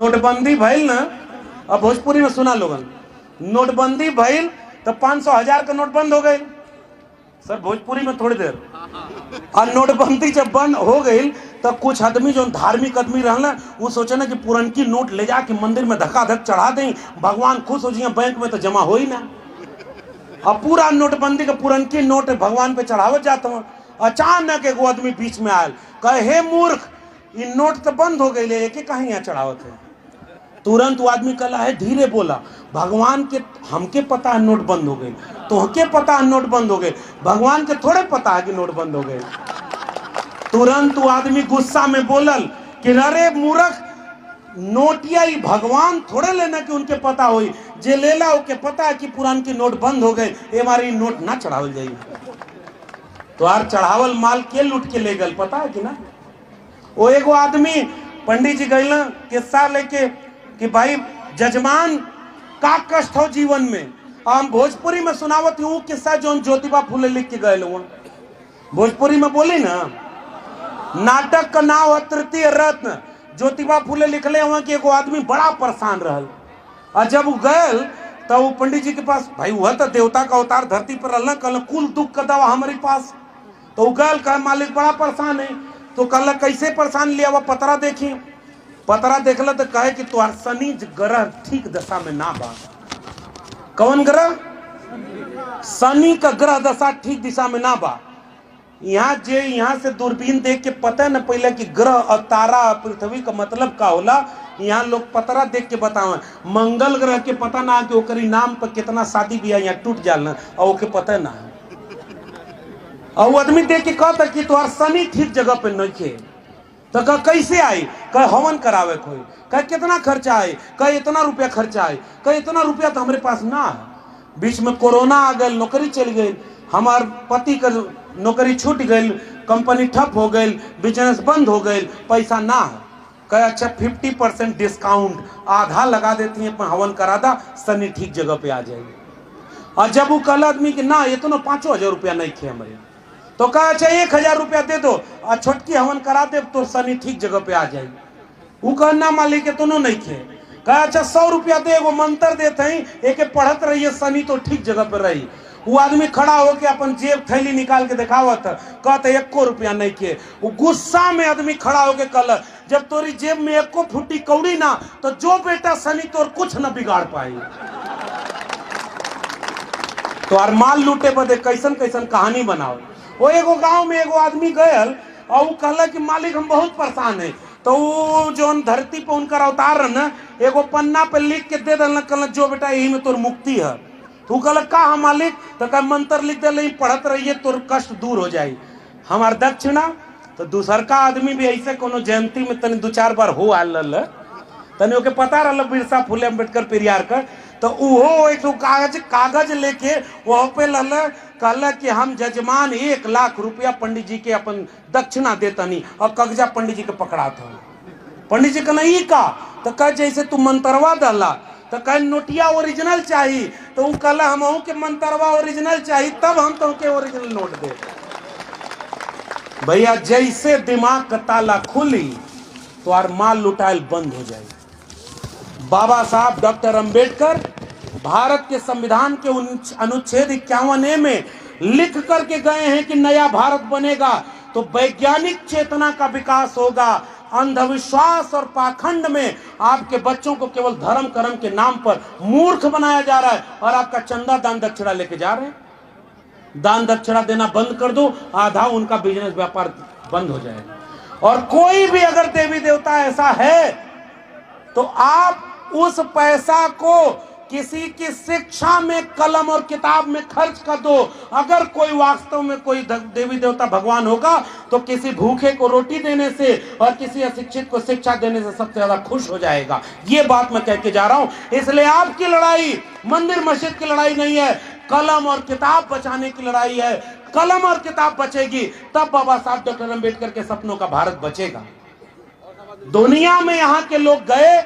नोटबंदी भइल ना, अब भोजपुरी में सुना लोगन, नोटबंदी भइल तो 500,000 का नोट बंद हो गई। सर भोजपुरी में थोड़ी देर, और नोटबंदी जब बंद हो गई तो कुछ आदमी जो धार्मिक आदमी रहना वो सोचे ना कि पुरनकी नोट ले जाके मंदिर में धक्का-धक चढ़ा दें, भगवान खुश हो जाइए, बैंक में तो जमा हो ही ना। अब पूरा नोटबंदी का पुरनकी नोट भगवान पे चढ़ावत जाता हूँ। अचानक एगो आदमी बीच में आयल, कहे हे मूर्ख, ये नोट तो बंद हो गई, लेके कहीं यहाँ चढ़ावत है। तुरंत वो आदमी कहला है धीरे बोला, भगवान के हमके पता है नोट बंद हो गई, तोहके पता है नोट बंद हो गए, भगवान के थोड़े पता है कि नोट बंद हो गए। तुरंत वो आदमी गुस्सा में बोलल कि अरे मूर्ख, नोटिया ही भगवान थोड़े लेना कि उनके पता होई, जे लेला ओके पता है कि पुरान की नोट बंद हो गए, ये हमारी नोट ना चढ़ावल जाई। तो यार चढ़ावल माल के लूट के ले गल पता है कि ना। वो एगो आदमी पंडित जी गए ना किस्सा लेके कि भाई जजमान का कष्ट हो जीवन में, हम भोजपुरी में सुनावत हूँ किस्सा जो ज्योतिबा फूले लिख के गए हुआ। भोजपुरी में बोली ना, नाटक का नाम है तृतीय रत्न। ज्योतिबा फूले लिखले हुआ कि एगो आदमी बड़ा परेशान रहल, और जब वो गए तो वो पंडित जी के पास, भाई वह तो देवता का अवतार धरती पर रहना, कल कुल दुख का दवा हमारे पास। तो वो गए कहे मालिक बड़ा परेशान है। तो कल कैसे परेशान लिया, वह पतरा देखी, पतरा देखला तो कहे कि तुहार शनि ग्रह ठीक दशा में ना बा। कौन ग्रह? शनि का ग्रह दशा ठीक दिशा में ना बा। यहाँ से दूरबीन देख के पता है ना पहले कि ग्रह और तारा पृथ्वी का मतलब का होला। यहाँ लोग पतरा देख के बतावे, मंगल ग्रह के पता ना कि ओकरी नाम पर कितना शादी ब्याह यहाँ टूट जाला और ओके पता ना। और वो आदमी देख के कहता कि तुम्हार शनि ठीक जगह पे नहीं थे। तो कह कैसे आई, कह हवन करावे कोई, कह कितना खर्चा आए, कह इतना रुपया खर्चा आए, कह इतना रुपया तो हमारे पास ना है। बीच में कोरोना आ गई, नौकरी चल गई, हमार पति का नौकरी छूट गई, कंपनी ठप हो गई, बिजनेस बंद हो गई, पैसा ना है। कह अच्छा 50% डिस्काउंट आधा लगा देती है, हवन करा दा, शनि ठीक जगह पे आ जाएगी। और जब वो कल आदमी कि ना इतना 5,000 रुपया नहीं थे हमारे, तो कहा अच्छा 1,000 रुपया दे दो और छोटकी हवन करा दे तो शनि ठीक जगह पे आ जाएगी। वो कहना मालिक के दोनों नहीं थे। कहा अच्छा 100 रुपया दे, वो मंत्र देते हैं, एक पढ़त रहिए शनि तो ठीक जगह पे रही। वो आदमी खड़ा होके अपन जेब थैली निकाल के दिखावत, कहते 1 रुपया नहीं के। वो गुस्सा में आदमी खड़ा होके कल, जब तोरी जेब में 1 फुटी कौड़ी ना, तो जो बेटा शनि तोर कुछ न बिगाड़ पाई। तो यार माल लूटे बदे कैसन कैसन कहानी बनाओ। वो एगो गांव में एगो आदमी गयल और वो कहला कि मालिक हम बहुत परेशान है। तो वो जो धरती पे उनका अवतार न एगो पन्ना पे लिख के दे दिल, कहल जो बेटा यही में तोर मुक्ति है। तो कहल का मालिक, तो कह मंत्र लिख दे, पढ़त रहिए तोर कष्ट दूर हो जाये हमार दक्षिणा। तो दूसर का आदमी भी ऐसे कोनो जयंती में तनी 2-4 बार हो आल, तनी ओके पता रहा बिरसा फुले अम्बेडकर पेरियार का। तो वो एक कागज लेके वहाँ पे कहला कि हम जजमान 1 लाख रुपया पंडित जी के अपन दक्षिणा देतनी, और कागजा पंडित जी के पकड़ा था। पंडित जी कहना ई का, तो कह जैसे तू मंत्रवा डाला, तो कह नोटिया ओरिजिनल चाहिए। तो वो कहला हम के मंत्रवा ओरिजिनल चाहिए, तब हम तो के ओरिजिनल नोट दे। भैया जैसे दिमाग का ताला खुली तो यार माल लुटाइल बंद हो जाए। बाबा साहब डॉक्टर अंबेडकर भारत के संविधान के अनुच्छेद 51A में लिख करके गए हैं कि नया भारत बनेगा तो वैज्ञानिक चेतना का विकास होगा। अंधविश्वास और पाखंड में आपके बच्चों को केवल धर्म कर्म के नाम पर मूर्ख बनाया जा रहा है, और आपका चंदा दान दक्षिणा लेके जा रहे हैं। दान दक्षिणा देना बंद कर दो, आधा उनका बिजनेस व्यापार बंद हो जाएगा। और कोई भी अगर देवी देवता ऐसा है तो आप उस पैसा को किसी की शिक्षा में, कलम और किताब में खर्च कर दो। अगर कोई वास्तव में कोई देवी देवता भगवान होगा तो किसी भूखे को रोटी देने से और किसी अशिक्षित को शिक्षा देने से सबसे ज्यादा खुश हो जाएगा। ये बात मैं कह के जा रहा हूं। इसलिए आपकी लड़ाई मंदिर मस्जिद की लड़ाई नहीं है, कलम और किताब बचाने की लड़ाई है। कलम और किताब बचेगी तब बाबा साहब डॉक्टर अम्बेडकर के सपनों का भारत बचेगा। दुनिया में यहाँ के लोग गए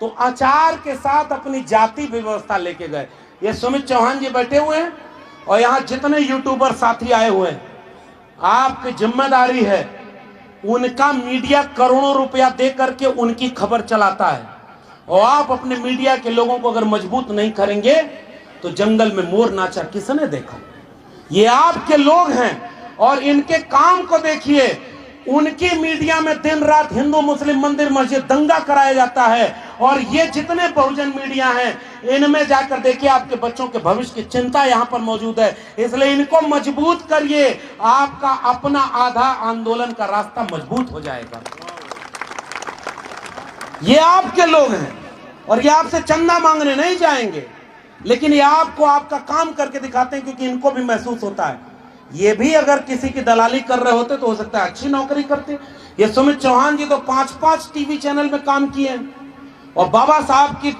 तो आचार के साथ अपनी जाति व्यवस्था लेके गए। ये सुमित चौहान जी बैठे हुए हैं और यहाँ जितने यूट्यूबर साथी आए हुए हैं, आपकी जिम्मेदारी है उनका मीडिया करोड़ों रुपया दे करके उनकी खबर चलाता है। और आप अपने मीडिया के लोगों को अगर मजबूत नहीं करेंगे तो जंगल में मोर नाचा किसने देखा? ये आपके लोग हैं और इनके काम को देखिए। उनकी मीडिया में दिन रात हिंदू मुस्लिम मंदिर मस्जिद दंगा कराया जाता है, और ये जितने बहुजन मीडिया हैं इनमें जाकर देखिए आपके बच्चों के भविष्य की चिंता यहां पर मौजूद है। इसलिए इनको मजबूत करिए, आपका अपना आधा आंदोलन का रास्ता मजबूत हो जाएगा। ये आपके लोग हैं और ये आपसे चंदा मांगने नहीं जाएंगे, लेकिन ये आपको आपका काम करके दिखाते हैं, क्योंकि इनको भी महसूस होता है ये भी अगर किसी की दलाली कर रहे होते तो हो सकता है अच्छी नौकरी करते। ये सुमित चौहान जी तो 5-5 टीवी चैनल में काम किए हैं, और बाबा साहब की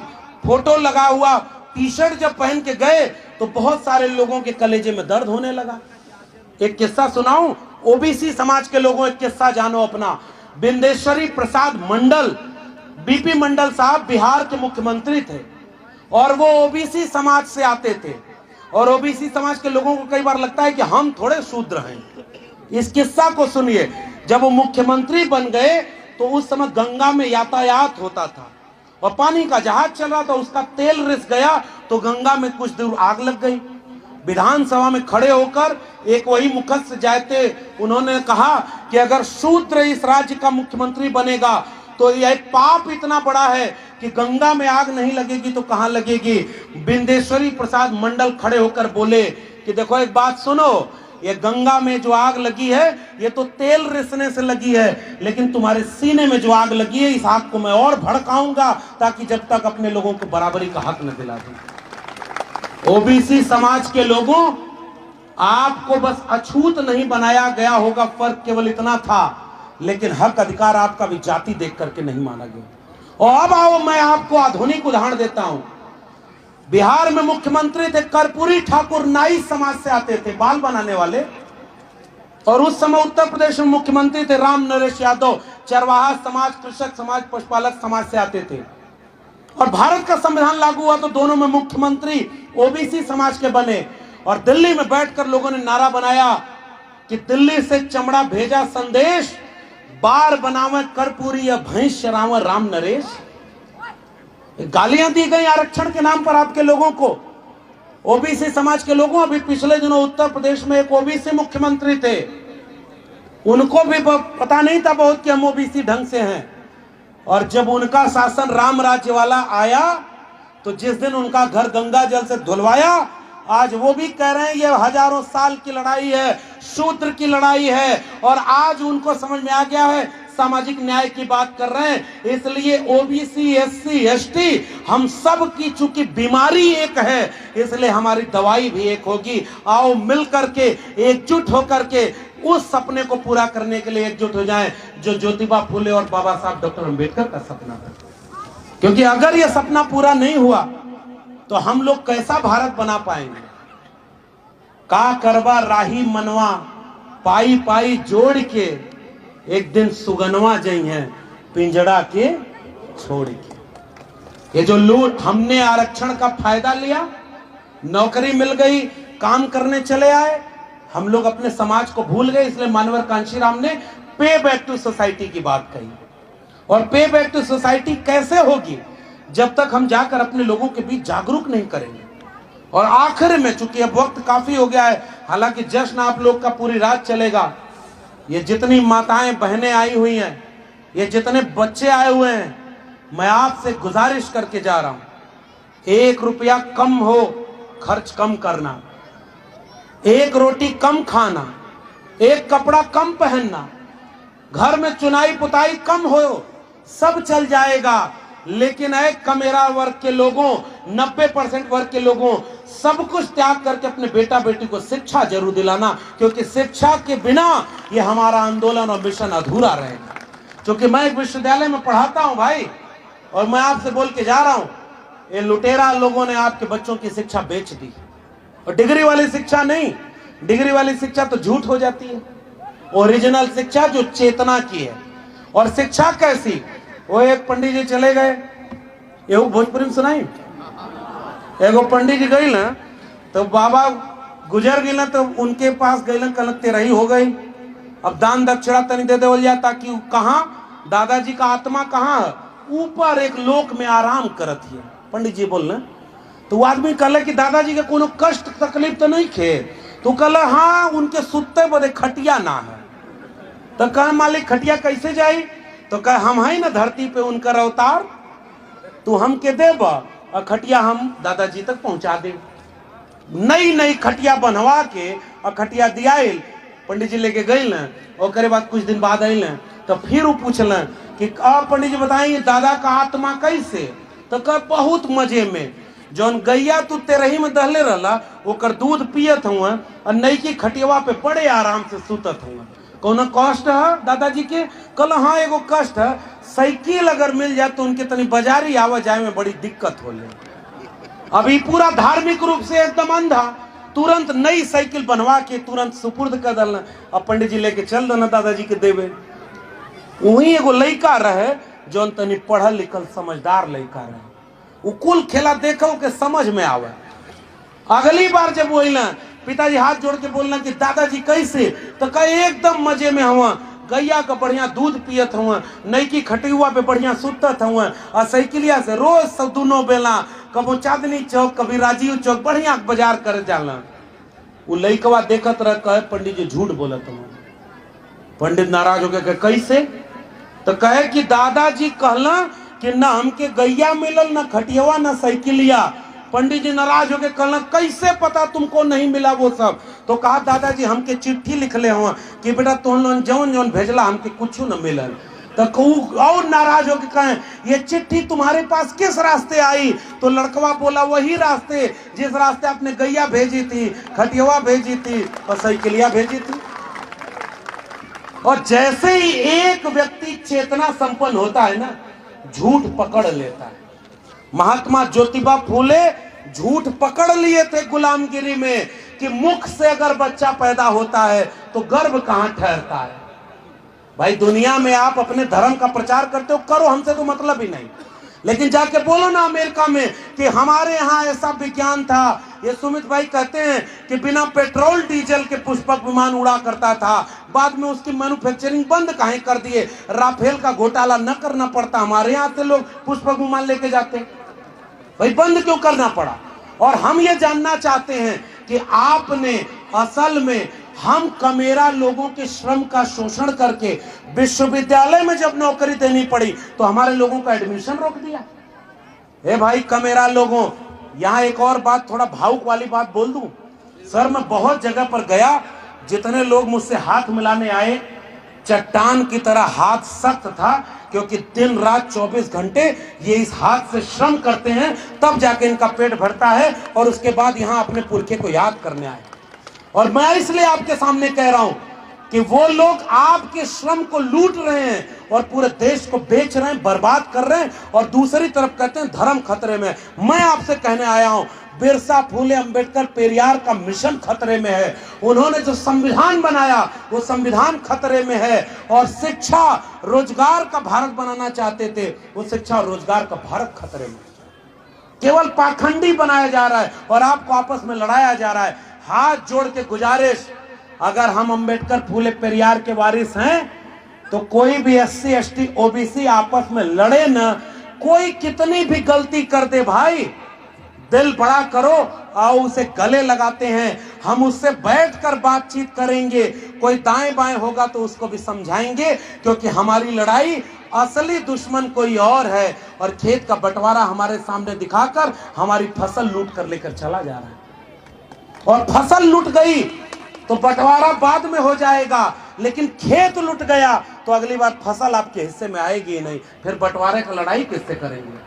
फोटो लगा हुआ टी शर्ट जब पहन के गए तो बहुत सारे लोगों के कलेजे में दर्द होने लगा। एक किस्सा सुनाऊं, ओबीसी समाज के लोगों, एक किस्सा जानो अपना। बिंदेश्वरी प्रसाद मंडल, बीपी मंडल साहब बिहार के मुख्यमंत्री थे, और वो ओबीसी समाज से आते थे, और ओबीसी समाज के लोगों को कई बार लगता है कि हम थोड़े शूद्र हैं। इस किस्सा को सुनिए। जब वो मुख्यमंत्री बन गए तो उस समय गंगा में यातायात होता था और पानी का जहाज चल रहा था, उसका तेल रिस गया तो गंगा में कुछ दूर आग लग गई। विधानसभा में खड़े होकर एक वही मुखस्य जाते, उन्होंने कहा कि अगर शूद्र इस राज्य का मुख्यमंत्री बनेगा तो यह पाप इतना बड़ा है कि गंगा में आग नहीं लगेगी तो कहां लगेगी। बिंदेश्वरी प्रसाद मंडल खड़े होकर बोले कि देखो एक बात सुनो, ये गंगा में जो आग लगी है ये तो तेल रिसने से लगी है, लेकिन तुम्हारे सीने में जो आग लगी है इस आग को मैं और भड़काऊंगा, ताकि जब तक अपने लोगों को बराबरी का हक न दिला दूं। ओबीसी समाज के लोगों, आपको बस अछूत नहीं बनाया गया होगा, फर्क केवल इतना था, लेकिन हक अधिकार आपका भी जाति देख करके नहीं माना गया। और अब आओ मैं आपको आधुनिक उदाहरण देता हूं। बिहार में मुख्यमंत्री थे कर्पूरी ठाकुर, नाई समाज से आते थे, बाल बनाने वाले। और उस समय उत्तर प्रदेश में मुख्यमंत्री थे राम नरेश यादव, चरवाहा समाज, कृषक समाज, पशुपालक समाज से आते थे। और भारत का संविधान लागू हुआ तो दोनों में मुख्यमंत्री ओबीसी समाज के बने, और दिल्ली में बैठकर लोगों ने नारा बनाया कि दिल्ली से चमड़ा भेजा संदेश, बार बनावे कर्पूरी या भैंस चरावे राम नरेश। गालियां दी गई आरक्षण के नाम पर आपके लोगों को, ओबीसी समाज के लोगों। अभी पिछले दिनों उत्तर प्रदेश में एक ओबीसी मुख्यमंत्री थे, उनको भी पता नहीं था बहुत कि हम ओबीसी ढंग से हैं, और जब उनका शासन राम राज्य वाला आया तो जिस दिन उनका घर गंगा जल से धुलवाया, आज वो भी कह रहे हैं ये हजारों साल की लड़ाई है, शूद्र की लड़ाई है, और आज उनको समझ में आ गया है सामाजिक न्याय की बात कर रहे हैं। इसलिए ओबीसी एससी एसटी हम सब की चूंकि बीमारी एक है, इसलिए हमारी दवाई भी एक होगी। आओ मिल करके एकजुट होकर के उस सपने को पूरा करने के लिए एकजुट हो जाएं जो ज्योतिबा फुले और बाबा साहब डॉक्टर अंबेडकर का सपना था। क्योंकि अगर यह सपना पूरा नहीं हुआ तो हम लोग कैसा भारत बना पाएंगे। का करवा राही मनवा, पाई पाई जोड़ के एक दिन सुगनवा जई है पिंजड़ा के छोड़ के। ये जो लूट, हमने आरक्षण का फायदा लिया, नौकरी मिल गई, काम करने चले आए, हम लोग अपने समाज को भूल गए। इसलिए मानवर कांशीराम ने पे बैक टू सोसाइटी की बात कही। और पे बैक टू सोसाइटी कैसे होगी जब तक हम जाकर अपने लोगों के बीच जागरूक नहीं करेंगे। और आखिर में, चूंकि अब वक्त काफी हो गया है, हालांकि जश्न आप लोग का पूरी रात चलेगा, ये जितनी माताएं बहनें आई हुई हैं, ये जितने बच्चे आए हुए हैं, मैं आपसे गुजारिश करके जा रहा हूं, 1 रुपया कम हो खर्च कम करना, 1 रोटी कम खाना, 1 कपड़ा कम पहनना, घर में चुनाई पुताई कम हो, सब चल जाएगा। लेकिन एक कमेरा वर्ग के लोगों, 90% वर्ग के लोगों, सब कुछ त्याग करके अपने बेटा बेटी को शिक्षा जरूर दिलाना, क्योंकि शिक्षा के बिना ये हमारा आंदोलन और मिशन अधूरा रहेगा। क्योंकि मैं एक विश्वविद्यालय में पढ़ाता हूं भाई, और मैं आपसे बोल के जा रहा हूं, ये लुटेरा लोगों ने आपके बच्चों की शिक्षा बेच दी। और डिग्री वाली शिक्षा नहीं, डिग्री वाली शिक्षा तो झूठ हो जाती है। ओरिजिनल शिक्षा जो चेतना की है। और शिक्षा कैसी, वो एक पंडित जी चले गए, ये भोजपुरी में सुनाई, एगो पंडित जी गई ना तो बाबा गुजर गई ना, तो उनके पास गई ना, कल तेरही हो गई, अब दान दक्षिणा तनी दे देवल जाए, ताकि कहाँ दादाजी का आत्मा कहाँ है, ऊपर एक लोक में आराम करत है। पंडित जी बोलना तो वो आदमी कहले कि दादाजी के कोनो कष्ट तकलीफ तो नहीं खे? तो कहले हाँ, उनके सुते बदे खटिया ना है। तो कहे मालिक खटिया कैसे जाई? तो कहे हम है ना धरती पे उनकर अवतार, तू हमके देब और खटिया हम दादाजी तक पहुंचा दे। नई नई खटिया बनवा के और खटिया दियाइल, पंडित जी लेके गई न। और बाद कुछ दिन बाद आई न, तो फिर वो पूछल कि पंडित जी बताइए दादा का आत्मा कैसे? तो कह बहुत मजे में, जौन गैया तू तेरही में दहले रहला ओकर दूध पियत हुआ और नई की खटियावा पे बड़े आराम से सुतत हुआ। कौन कष्ट है दादाजी के? कल हाँ एगो कष्ट है, साइकिल अगर मिल जाए तो उनके तनी बाजारी आवा जाए में बड़ी दिक्कत हो ले। अभी पूरा धार्मिक रूप से एकदम अंधा, तुरंत नई साइकिल बनवा के तुरंत सुपुर्द कर दल। अब पंडित जी लेके चल देना दादाजी के देवे। वही एगो लड़का रहे जौन तनी पढ़ल लिखल समझदार लड़का रहे, वो कुल खेला देखो के समझ में आवे। अगली बार जब बोलना पिताजी हाथ जोड़ के बोलना कि दादाजी कैसे? तो कहे एकदम मजे में हुआ, गैया का बढ़िया दूध पियत हुआ, नई की खटियुआ पे बढ़िया सुतत हुआ और साइकिलिया से रोज सब दोनों बेला कबो चांदनी चौक कभी राजीव चौक बढ़िया बाजार कर जाला। वो लइकवा देखत रह, कहे पंडित जी झूठ बोलत हुआ। पंडित नाराज हो गए, कैसे? तो कहे कि दादाजी कहला कि ना हमके गैया मिलल, ना खटियावा, ना साइकिलिया। पंडित जी नाराज हो गए, कहला कैसे पता तुमको नहीं मिला वो सब? तो कहा दादाजी हमके चिट्ठी लिखले हुआ कि बेटा तुम जौन जौन भेजला हमके कुछ न मिलल। तो और नाराज होकर कहे ये चिट्ठी तुम्हारे पास किस रास्ते आई? तो लड़कवा बोला वही रास्ते जिस रास्ते आपने गैया भेजी थी, खटियावा भेजी थी और साइकिलिया भेजी थी। और जैसे ही एक व्यक्ति चेतना संपन्न होता है ना, झूठ पकड़ लेता है। महात्मा ज्योतिबा फूले झूठ पकड़ लिए थे गुलामगिरी में कि मुख से अगर बच्चा पैदा होता है तो गर्भ कहां ठहरता है। भाई दुनिया में आप अपने धर्म का प्रचार करते हो, करो, हमसे तो मतलब ही नहीं, लेकिन जाके बोलो ना अमेरिका में कि हमारे यहाँ ऐसा विज्ञान था। ये सुमित भाई कहते हैं कि बिना पेट्रोल डीजल के पुष्पक विमान उड़ा करता था, बाद में उसकी मैन्युफैक्चरिंग बंद काहे कर दिए? राफेल का घोटाला न करना पड़ता, हमारे यहाँ से लोग पुष्पक विमान लेके जाते, भाई बंद क्यों करना पड़ा? और हम ये जानना चाहते हैं कि आपने असल में हम कमेरा लोगों के श्रम का शोषण करके विश्वविद्यालय में जब नौकरी देनी पड़ी तो हमारे लोगों का एडमिशन रोक दिया। ए भाई कमेरा लोगों, यहाँ एक और बात, थोड़ा भावुक वाली बात बोल दूं। सर मैं बहुत जगह पर गया, जितने लोग मुझसे हाथ मिलाने आए चट्टान की तरह हाथ सख्त था, क्योंकि दिन रात 24 घंटे ये इस हाथ से श्रम करते हैं, तब जाके इनका पेट भरता है और उसके बाद यहाँ अपने पुरखे को याद करने आए। और मैं इसलिए आपके सामने कह रहा हूं कि वो लोग आपके श्रम को लूट रहे हैं और पूरे देश को बेच रहे हैं, बर्बाद कर रहे हैं, और दूसरी तरफ कहते हैं धर्म खतरे में। मैं आपसे कहने आया हूं, बिरसा फूले अंबेडकर पेरियार का मिशन खतरे में है। उन्होंने जो संविधान बनाया वो संविधान खतरे में है, और शिक्षा रोजगार का भारत बनाना चाहते थे, वो शिक्षा और रोजगार का भारत खतरे में। केवल पाखंडी बनाया जा रहा है और आपको आपस में लड़ाया जा रहा है। हाथ जोड़ के गुजारिश, अगर हम अंबेडकर फूले पेरियार के वारिस हैं तो कोई भी SC ST OBC आपस में लड़े न। कोई कितनी भी गलती कर दे भाई, दिल बड़ा करो और उसे गले लगाते हैं, हम उससे बैठकर बातचीत करेंगे। कोई दाएं बाएं होगा तो उसको भी समझाएंगे, क्योंकि हमारी लड़ाई असली दुश्मन कोई और है, और खेत का बंटवारा हमारे सामने दिखाकर हमारी फसल लूट कर लेकर चला जा रहा है। और फसल लूट गई तो बंटवारा बाद में हो जाएगा, लेकिन खेत लूट गया तो अगली बार फसल आपके हिस्से में आएगी नहीं, फिर बंटवारे का लड़ाई किससे करेंगे?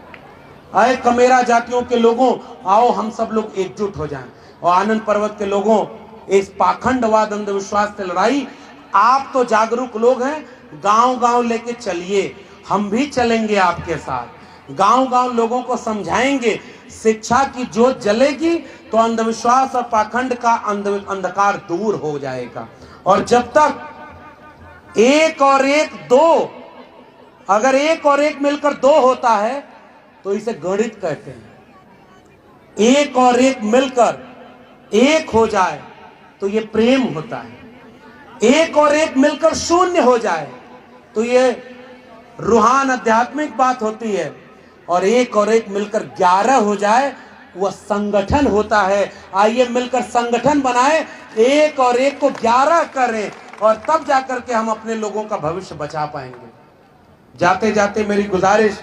आए कमेरा जातियों के लोगों, आओ हम सब लोग एकजुट हो जाएं, और आनंद पर्वत के लोगों, इस पाखंडवाद अंधविश्वास से लड़ाई, आप तो जागरूक लोग हैं, गांव गांव लेके चलिए, हम भी चलेंगे आपके साथ। गांव गांव लोगों को समझाएंगे, शिक्षा की जोत जलेगी तो अंधविश्वास और पाखंड का अंधकार दूर हो जाएगा। और जब तक एक और एक दो, अगर एक और एक मिलकर दो होता है तो इसे गणित कहते हैं। एक और एक मिलकर एक हो जाए तो ये प्रेम होता है। एक और एक मिलकर शून्य हो जाए तो ये रूहान आध्यात्मिक बात होती है, और एक मिलकर 11 हो जाए वह संगठन होता है। आइए मिलकर संगठन बनाए, एक और एक को 11 करें, और तब जाकर के हम अपने लोगों का भविष्य बचा पाएंगे। जाते जाते मेरी गुजारिश,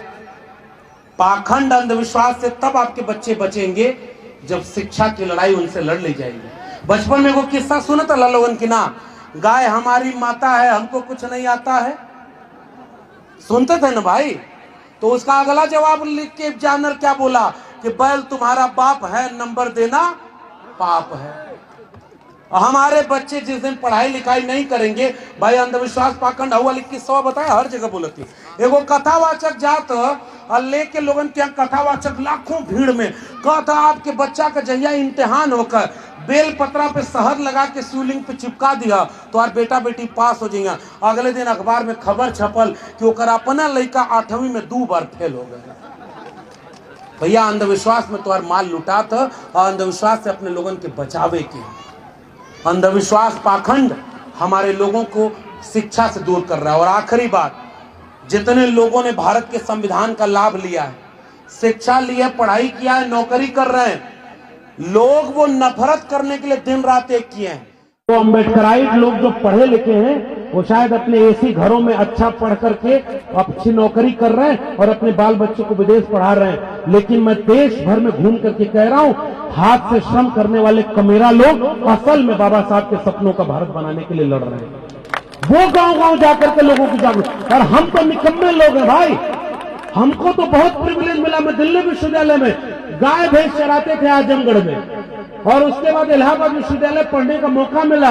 पाखंड अंधविश्वास से तब आपके बच्चे बचेंगे जब शिक्षा की लड़ाई उनसे लड़ ली जाएगी। बचपन में वो किस्सा सुना था लोगन की ना, गाय हमारी माता है हमको कुछ नहीं आता है, सुनते थे ना भाई। तो उसका अगला जवाब लिख के जानर क्या बोला कि बैल तुम्हारा बाप है, नंबर देना पाप है। हमारे बच्चे जिस दिन पढ़ाई लिखाई नहीं करेंगे, भाई अंधविश्वास पाखंड वाली किस्सा बताया हर जगह बोलती। एगो कथावाचक जात लेके लोगन के कथावाचक लाखों भीड़ में कहता आपके बच्चा का जहिया इम्तिहान होकर बेल पत्रा पे शहद लगा के शिवलिंग पे चिपका दिया तो और बेटा बेटी पास हो जाएगा। अगले दिन अखबार में खबर छपल कि ओकर अपना लड़का 8वीं में 2 बार फेल हो गया। भैया अंधविश्वास में तुम्हार माल लुटा था, और अंधविश्वास से अपने लोगन के बचावे की। अंधविश्वास पाखंड हमारे लोगों को शिक्षा से दूर कर रहा है। और आखिरी बात, जितने लोगों ने भारत के संविधान का लाभ लिया है, शिक्षा लिया, पढ़ाई किया है, नौकरी कर रहे हैं, लोग वो नफरत करने के लिए दिन रात एक किए हैं। तो अम्बेडकराइट लोग जो पढ़े लिखे हैं वो शायद अपने एसी घरों में अच्छा पढ़ करके अच्छी नौकरी कर रहे हैं और अपने बाल बच्चों को विदेश पढ़ा रहे हैं। लेकिन मैं देश भर में घूम करके कह रहा हूं, हाथ से श्रम करने वाले कमेरा लोग असल में बाबा साहब के सपनों का भारत बनाने के लिए लड़ रहे हैं। वो गांव-गांव जाकर के लोगों को जागरूक, और हम तो निकम्मे लोग हैं भाई। हमको तो बहुत प्रिविलेज मिला। मैं दिल्ली विश्वविद्यालय में गाय भैंस चराते थे आजमगढ़ में, और उसके बाद इलाहाबाद विश्वविद्यालय पढ़ने का मौका मिला।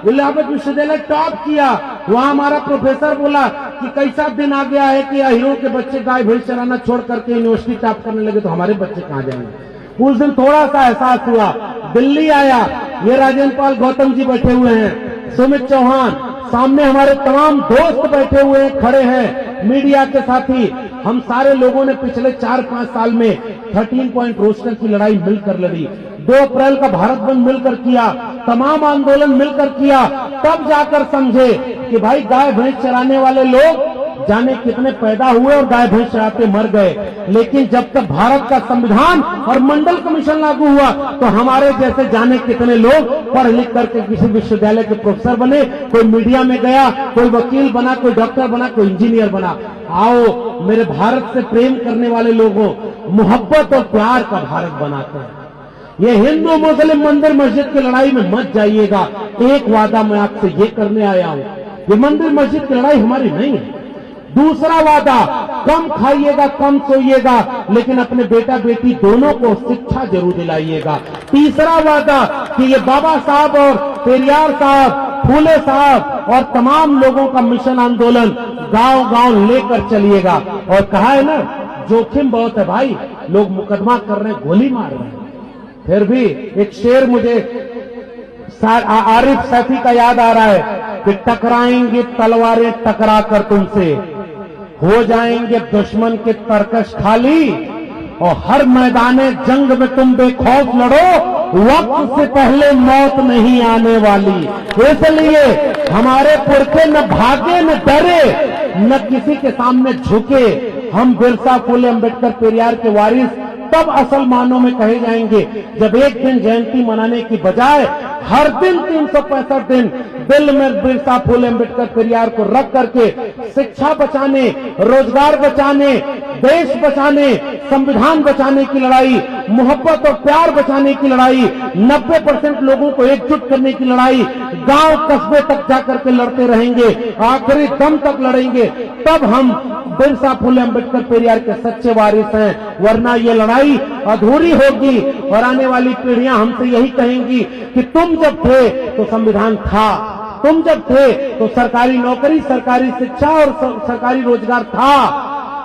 इलाहाबाद विश्वविद्यालय टॉप किया। वहां हमारा प्रोफेसर बोला कि कैसा दिन आ गया है कि हीरो के बच्चे गाय भैंस चराना छोड़ करके यूनिवर्सिटी टॉप करने लगे, तो हमारे बच्चे कहां जाएंगे। उस दिन थोड़ा सा एहसास हुआ। दिल्ली आया, ये राजेंद्र पाल गौतम जी बैठे हुए हैं, सुमित चौहान, सामने हमारे तमाम दोस्त बैठे हुए हैं, खड़े हैं, मीडिया के साथी। हम सारे लोगों ने पिछले 4-5 साल में 13 पॉइंट रोस्टर की लड़ाई मिलकर लड़ी। 2 अप्रैल का भारत बंद मिलकर किया, तमाम आंदोलन मिलकर किया। तब जाकर समझे कि भाई गाय भैंस चराने वाले लोग जाने कितने पैदा हुए और गाय भैंस चराते मर गए। लेकिन जब तक भारत का संविधान और मंडल कमीशन लागू हुआ तो हमारे जैसे जाने कितने लोग पढ़ लिख करके किसी विश्वविद्यालय के प्रोफेसर बने, कोई मीडिया में गया, कोई वकील बना, कोई डॉक्टर बना, कोई इंजीनियर बना। आओ मेरे भारत से प्रेम करने वाले लोगों, मोहब्बत और प्यार का भारत बनाते हैं। ये हिंदू मुस्लिम मंदिर मस्जिद की लड़ाई में मत जाइएगा। एक वादा मैं आपसे ये करने आया हूं, ये मंदिर मस्जिद की लड़ाई हमारी नहीं है। दूसरा वादा, कम खाइएगा, कम सोइएगा, लेकिन अपने बेटा बेटी दोनों को शिक्षा जरूर दिलाइएगा। तीसरा वादा कि ये बाबा साहब और पेरियार साहब, फूले साहब और तमाम लोगों का मिशन आंदोलन गांव-गांव लेकर चलिएगा। और कहा है ना, जोखिम बहुत है भाई, लोग मुकदमा कर रहे हैं, गोली मार रहे हैं। फिर भी एक शेर मुझे आरिफ सैफी का याद आ रहा है कि टकराएंगे तलवारें टकरा कर तुमसे, हो जाएंगे दुश्मन के तरकश खाली, और हर मैदाने जंग में तुम बेखौफ लड़ो, वक्त से पहले मौत नहीं आने वाली। इसलिए हमारे पुरखे न भागे न डरे, न किसी के सामने झुके। हम बिरसा, फूले, अम्बेडकर, पेरियार के वारिस तब असल मानों में कहे जाएंगे जब एक दिन जयंती मनाने की बजाय हर दिन 365 दिन दिल में बिरसा, फूले, अम्बेडकर, पेरियार को रख करके शिक्षा बचाने, रोजगार बचाने, देश बचाने, संविधान बचाने की लड़ाई, मोहब्बत और प्यार बचाने की लड़ाई, 90% लोगों को एकजुट करने की लड़ाई, गांव कस्बे तक जाकर के लड़ते रहेंगे, आखिरी दम तक लड़ेंगे। तब हम बिरसा, फूले, अम्बेडकर, पेरियार के सच्चे वारिस हैं। वरना ये लड़ाई अधूरी होगी और आने वाली पीढ़ियां हमसे यही कहेंगी कि तुम जब थे तो संविधान था, तुम जब थे तो सरकारी नौकरी, सरकारी शिक्षा और सरकारी रोजगार था,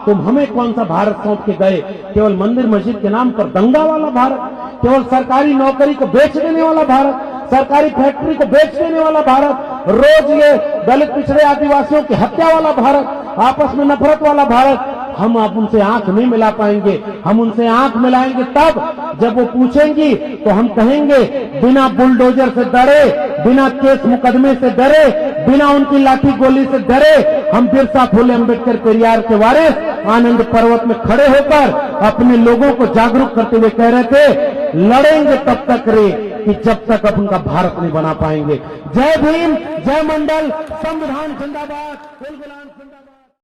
तुम हमें कौन सा भारत सौंप के गए? केवल मंदिर मस्जिद के नाम पर दंगा वाला भारत, केवल सरकारी नौकरी को बेच देने वाला भारत, सरकारी फैक्ट्री को बेच देने वाला भारत, रोज ये दलित पिछड़े आदिवासियों की हत्या वाला भारत, आपस में नफरत वाला भारत। हम आप उनसे आंख नहीं मिला पाएंगे। हम उनसे आंख मिलाएंगे तब जब वो पूछेंगी तो हम कहेंगे बिना बुलडोजर से डरे, बिना केस मुकदमे से डरे, बिना उनकी लाठी गोली से डरे, हम बिरसा फुले अम्बेडकर पेरियार के वारिस आनंद पर्वत में खड़े होकर अपने लोगों को जागरूक करते हुए कह रहे थे, लड़ेंगे तब तक रे कि जब तक अपन का भारत नहीं बना पाएंगे। जय भीम, जय मंडल, संविधान जिंदाबाद, जिंदाबाद।